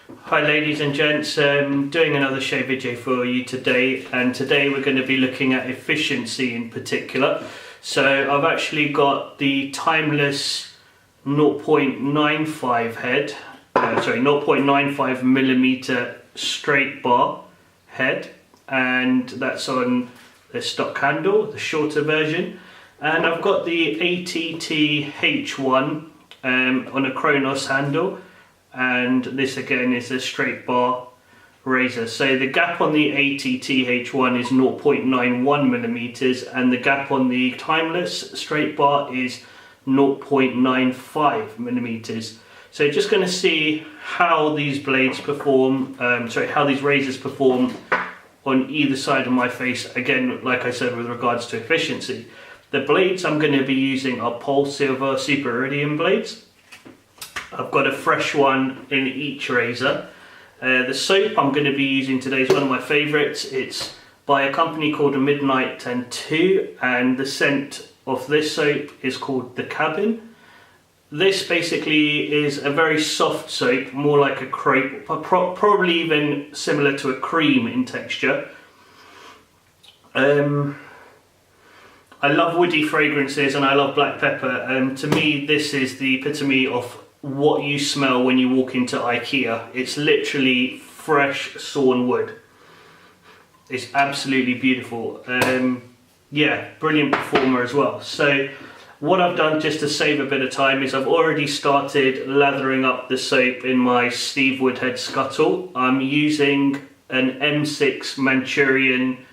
Hi ladies and gents, doing another shave video for you today, and today we're going to be looking at efficiency in particular. So I've actually got the Timless 0.95 head, 0.95 millimeter straight bar head, and that's on the stock handle, the shorter version. And I've got the ATT H1 on a Kronos handle, and this again is a straight bar razor. So the gap on the ATT H1 is 0.91 millimeters, and the gap on the Timless straight bar is 0.95 millimeters. So just going to see how these blades perform, how these razors perform on either side of my face. Again, like I said, with regards to efficiency. The blades I'm going to be using are Polsilver Super Iridium blades. I've got a fresh one in each razor. The soap I'm going to be using today is one of my favourites. It's by a company called Midnight and 2, and the scent of this soap is called The Cabin. This basically is a very soft soap, more like a crepe, probably even similar to a cream in texture. I love woody fragrances and I love black pepper, and to me this is the epitome of what you smell when you walk into IKEA. It's literally fresh sawn wood. It's absolutely beautiful. Yeah, brilliant performer as well. So what I've done, just to save a bit of time, is I've already started lathering up the soap in my Steve Woodhead scuttle. I'm using an M6 Manchurian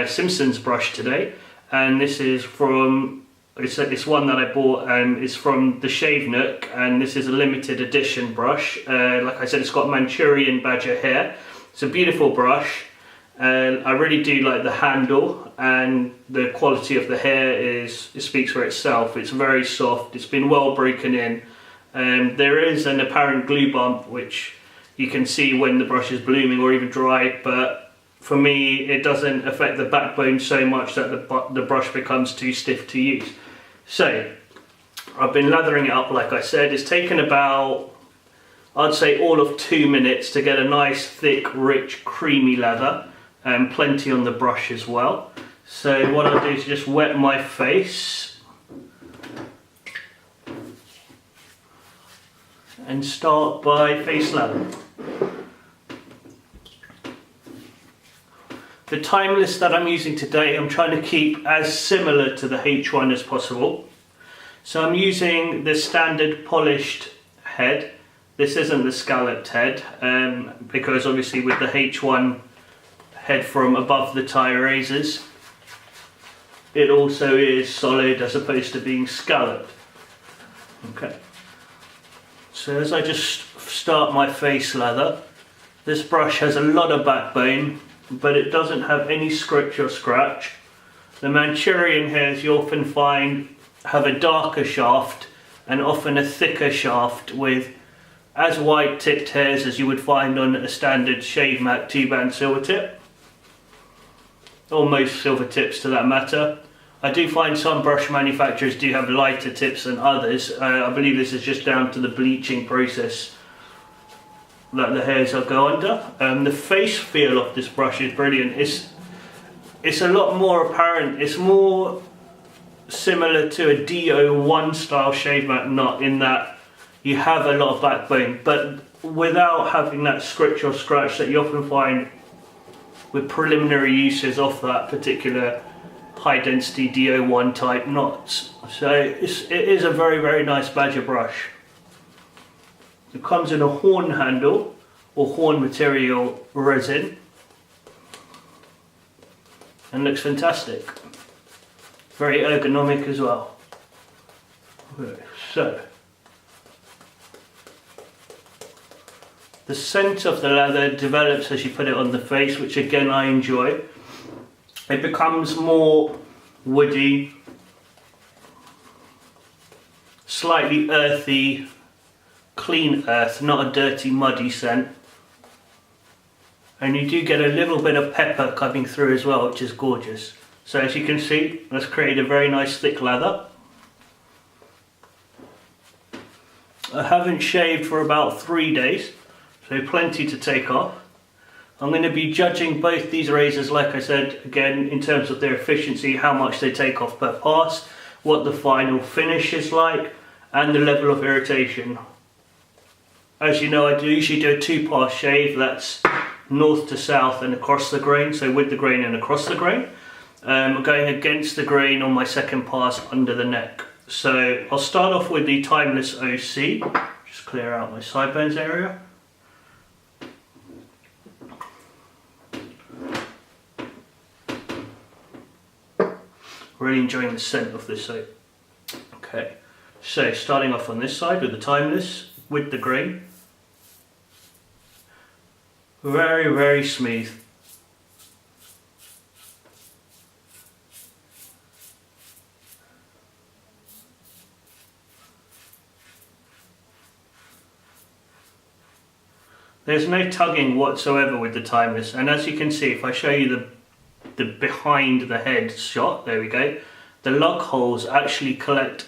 Simpsons brush today, and this is from it's one that I bought, and it's from the Shave Nook, and this is a limited edition brush. Like I said, it's got Manchurian badger hair. It's a beautiful brush, and I really do like the handle, and the quality of the hair it speaks for itself. It's very soft, it's been well broken in. There is an apparent glue bump which you can see when the brush is blooming or even dry, but for me it doesn't affect the backbone so much that the brush becomes too stiff to use. So I've been lathering it up, like I said. It's taken about, I'd say, all of 2 minutes to get a nice thick rich creamy lather, and plenty on the brush as well. So what I'll do is just wet my face and start by face lather. The Timless that I'm using today, I'm trying to keep as similar to the H1 as possible. So I'm using the standard polished head. This isn't the scalloped head, because obviously with the H1 head from above the tie razors, it also is solid as opposed to being scalloped. Okay. So as I just start my face lather, this brush has a lot of backbone, but it doesn't have any scritch or scratch. The Manchurian hairs you often find have a darker shaft and often a thicker shaft with as wide tipped hairs as you would find on a standard shave mat 2-band silver tip, or most silver tips to that matter. I do find some brush manufacturers do have lighter tips than others. I believe this is just down to the bleaching process that the hairs will go under. The face feel of this brush is brilliant. It's a lot more apparent. It's more similar to a DO1 style shave mat knot, in that you have a lot of backbone, but without having that scritch or scratch that you often find with preliminary uses of that particular high density DO1 type knots. So it is a very, very nice badger brush. It comes in a horn handle or horn material resin and looks fantastic. Very ergonomic as well. Okay, so the scent of the leather develops as you put it on the face, which again I enjoy. It becomes more woody, slightly earthy, clean earth, not a dirty muddy scent. And you do get a little bit of pepper coming through as well, which is gorgeous. So as you can see, that's created a very nice thick lather. I haven't shaved for about 3 days, So plenty to take off. I'm going to be judging both these razors, like I said, again, in terms of their efficiency, how much they take off per pass, what the final finish is like, and the level of irritation. As you know, I usually do a 2-pass shave, that's north to south and across the grain, so with the grain and across the grain. I'm going against the grain on my second pass under the neck. So I'll start off with the Timless OC, just clear out my sideburns area. Really enjoying the scent of this soap. Okay, so starting off on this side with the Timless, with the grain. Very, very smooth. There's no tugging whatsoever with the Timless, and as you can see, if I show you the behind the head shot, there we go, the lug holes actually collect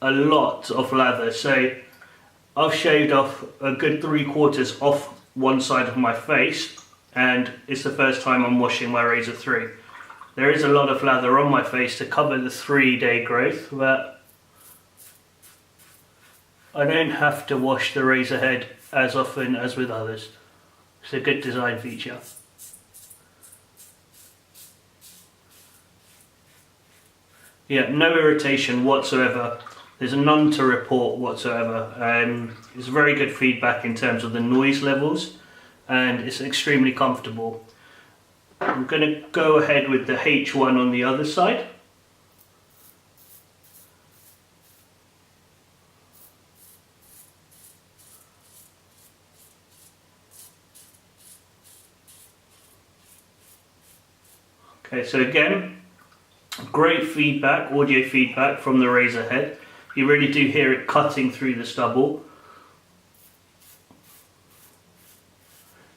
a lot of lather. So I've shaved off a good 3/4 off one side of my face, and it's the first time I'm washing my razor through. There is a lot of lather on my face to cover the 3-day growth, but I don't have to wash the razor head as often as with others. It's a good design feature. Yeah, no irritation whatsoever. There's none to report whatsoever. It's very good feedback in terms of the noise levels, and it's extremely comfortable. I'm going to go ahead with the H1 on the other side. Okay, so again, great feedback, audio feedback from the razor head. You really do hear it cutting through the stubble.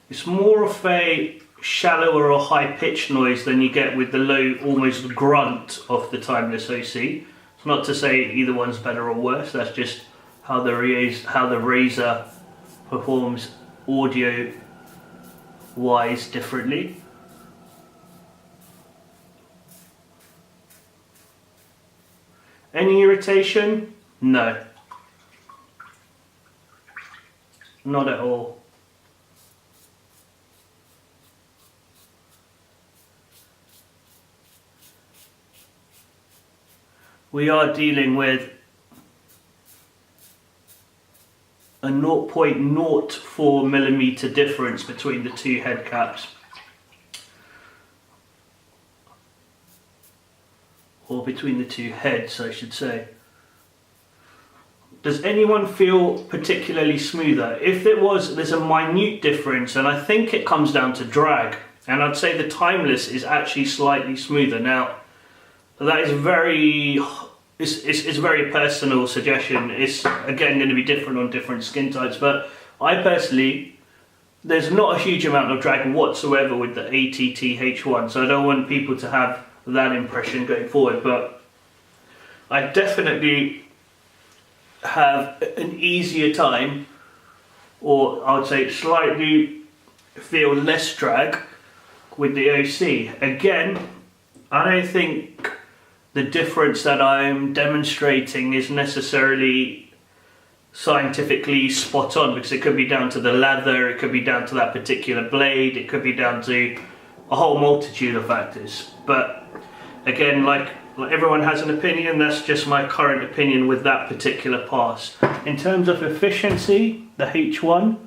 It's more of a shallower or high pitched noise than you get with the low, almost grunt of the Timless OC. It's not to say either one's better or worse, that's just how the razor performs audio wise differently. Any irritation? No. Not at all. We are dealing with a 0.04mm difference between the two head caps. Or between the two heads, I should say. Does anyone feel particularly smoother? If there's a minute difference, and I think it comes down to drag, and I'd say the Timless is actually slightly smoother. Now, that is it's very personal suggestion. It's again going to be different on different skin types, but I personally, there's not a huge amount of drag whatsoever with the ATT H1, so I don't want people to have that impression going forward, but I definitely have an easier time, or I would say slightly feel less drag with the OC. Again, I don't think the difference that I'm demonstrating is necessarily scientifically spot on, because it could be down to the lather, it could be down to that particular blade, it could be down to a whole multitude of factors. But again, like everyone has an opinion, that's just my current opinion with that particular pass. In terms of efficiency, the H1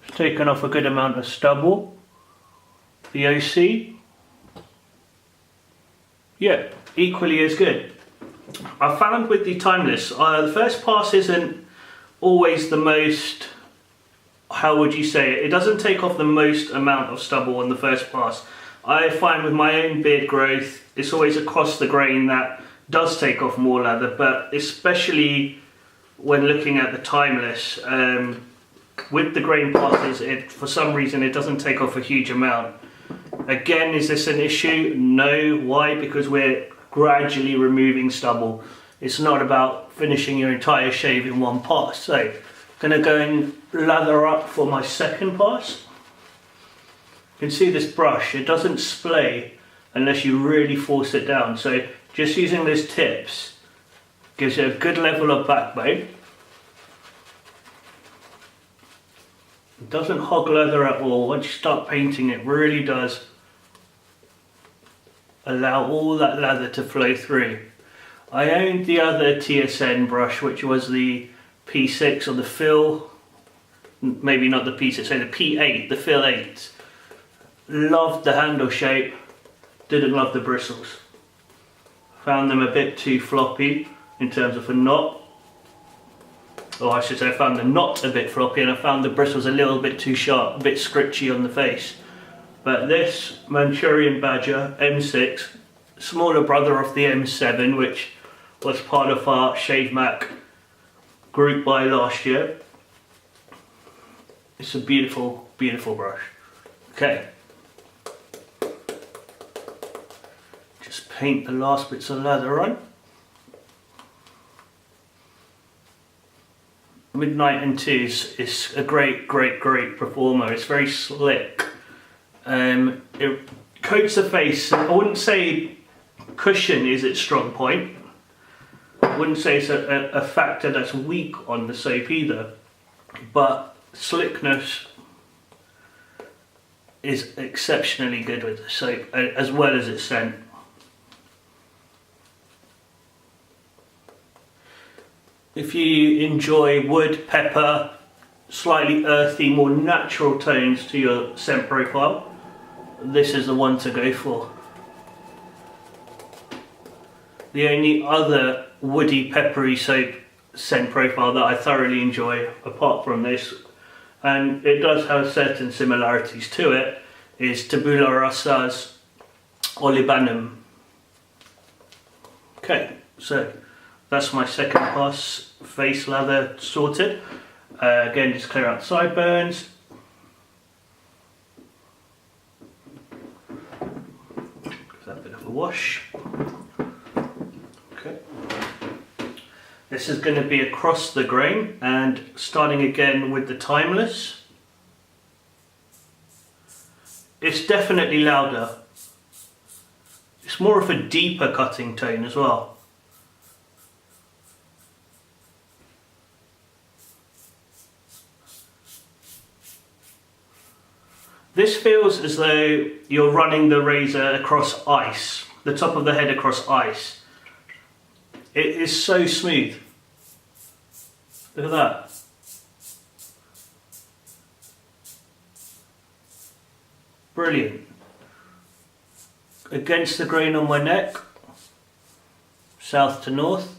has taken off a good amount of stubble. The OC, yeah, equally as good. I found with the Timless, the first pass isn't always the most, how would you say it? It doesn't take off the most amount of stubble on the first pass. I find with my own beard growth, it's always across the grain that does take off more lather, but especially when looking at the Timless, with the grain passes, for some reason it doesn't take off a huge amount. Again, is this an issue? No. Why? Because we're gradually removing stubble. It's not about finishing your entire shave in one pass. So I'm going to go in lather up for my second pass. You can see this brush, it doesn't splay unless you really force it down. So just using those tips gives you a good level of backbone. It doesn't hog leather at all. Once you start painting, it really does allow all that leather to flow through. I owned the other TSN brush, which was the P6 or the Fill, maybe not the P6, so the P8, the Fill 8. Loved the handle shape, didn't love the bristles. Found them a bit too floppy in terms of a knot. Or I should say I found the knot a bit floppy, and I found the bristles a little bit too sharp, a bit scritchy on the face. But this Manchurian Badger M6, smaller brother of the M7, which was part of our Shave Mac group buy last year. It's a beautiful, beautiful brush. Okay. Just paint the last bits of leather on. Midnight M2 is a great performer. It's very slick. It coats the face. I wouldn't say cushion is its strong point. I wouldn't say it's a factor that's weak on the soap either. But slickness is exceptionally good with the soap, as well as its scent. If you enjoy wood, pepper, slightly earthy, more natural tones to your scent profile, this is the one to go for. The only other woody, peppery soap scent profile that I thoroughly enjoy, apart from this, and it does have certain similarities to it, is Tabula Rasa's Olibanum. Okay, so that's my second pass face lather sorted. Again, just clear out the sideburns. Give that a bit of a wash. Okay. This is going to be across the grain, and starting again with the Timless. It's definitely louder. It's more of a deeper cutting tone as well. This feels as though you're running the razor across ice, the top of the head across ice. It is so smooth. Look at that. Brilliant. Against the grain on my neck, south to north.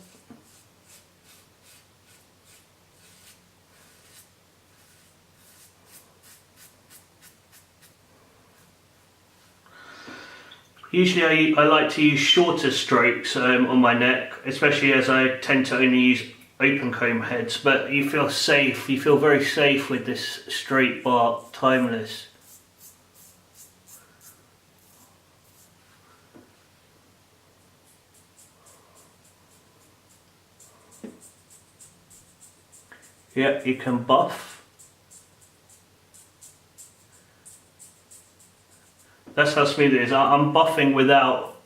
Usually I like to use shorter strokes on my neck, especially as I tend to only use open comb heads, but you feel safe, you feel very safe with this straight bark Timless. Yep, you can buff. That's how smooth it is. I'm buffing without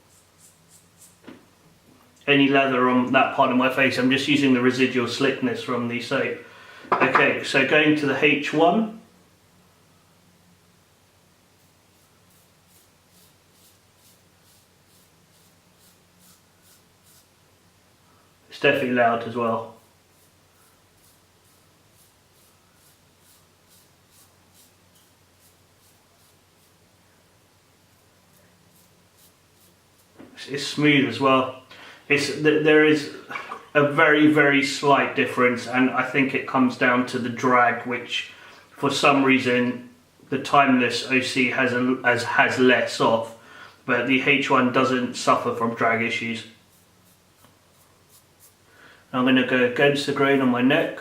any leather on that part of my face. I'm just using the residual slickness from the soap. Okay, so going to the H1. It's definitely loud as well. It's smooth as well. There is a very slight difference, and I think it comes down to the drag, which for some reason the Timless OC has less of, but the H1 doesn't suffer from drag issues. I'm going to go against the grain on my neck.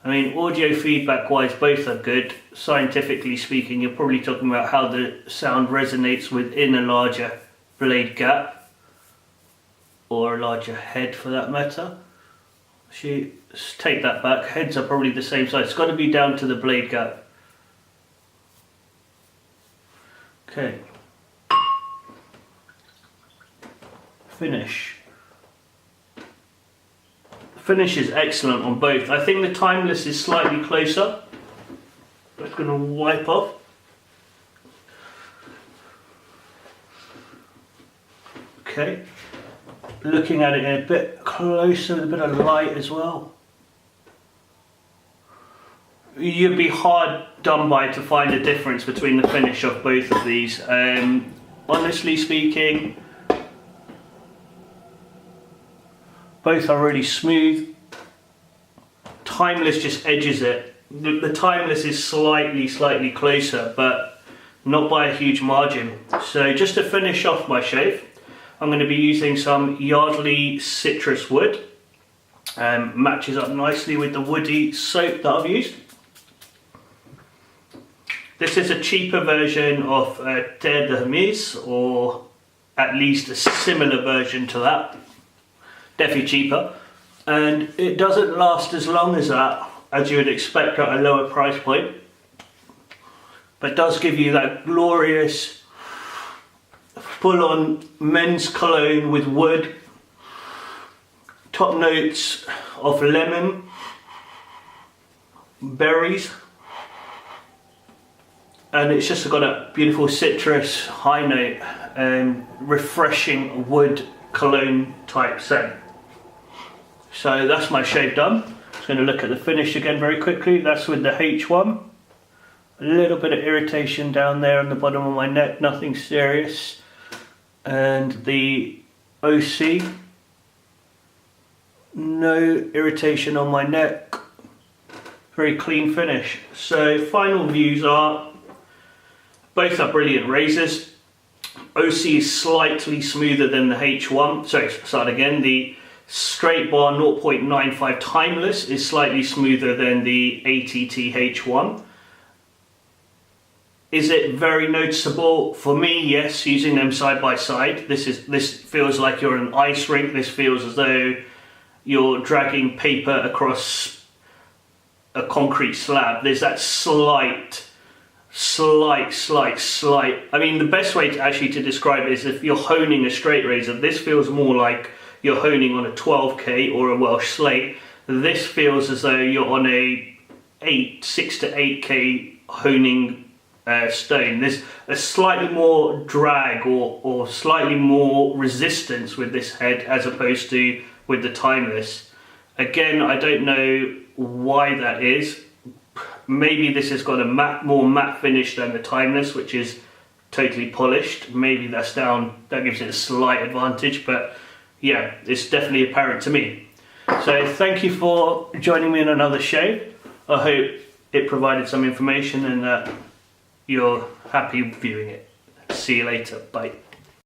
I mean, audio feedback wise, both are good. Scientifically speaking, you're probably talking about how the sound resonates within a larger blade gap, or a larger head for that matter. See, Let's take that back. Heads are probably the same size. It's got to be down to the blade gap. Okay. Finish. Finish is excellent on both. I think the Timless is slightly closer. Just going to wipe off. Okay. Looking at it a bit closer with a bit of light as well. You'd be hard done by to find a difference between the finish of both of these. Honestly speaking, both are really smooth. Timless just edges it. The Timless is slightly closer, but not by a huge margin. So just to finish off my shave, I'm going to be using some Yardley citrus wood. Matches up nicely with the woody soap that I've used. This is a cheaper version of Terre de Remise, or at least a similar version to that. Definitely cheaper. And it doesn't last as long as that, as you would expect at a lower price point. But does give you that glorious full-on men's cologne with wood. Top notes of lemon, berries. And it's just got a beautiful citrus high note, refreshing wood cologne type scent. So that's my shave done. Just going to look at the finish again very quickly. That's with the H1. A little bit of irritation down there on the bottom of my neck, nothing serious. And the OC, no irritation on my neck. Very clean finish. So final views are, both are brilliant razors. OC is slightly smoother than the H1. Sorry, start again. The straight bar 0.95 Timless is slightly smoother than the ATT H1. Is it very noticeable? For me, yes, using them side by side. This feels like you're in an ice rink. This feels as though you're dragging paper across a concrete slab. There's that slight. I mean, the best way to describe it is if you're honing a straight razor. This feels more like you're honing on a 12K or a Welsh slate. This feels as though you're on a 6 to 8K honing stone. There's a slightly more drag or slightly more resistance with this head as opposed to with the Timless. Again, I don't know why that is. Maybe this has got a more matte finish than the Timless, which is totally polished. Maybe that gives it a slight advantage, but yeah, it's definitely apparent to me. So thank you for joining me in another shave. I hope it provided some information and that you're happy viewing it. See you later. Bye.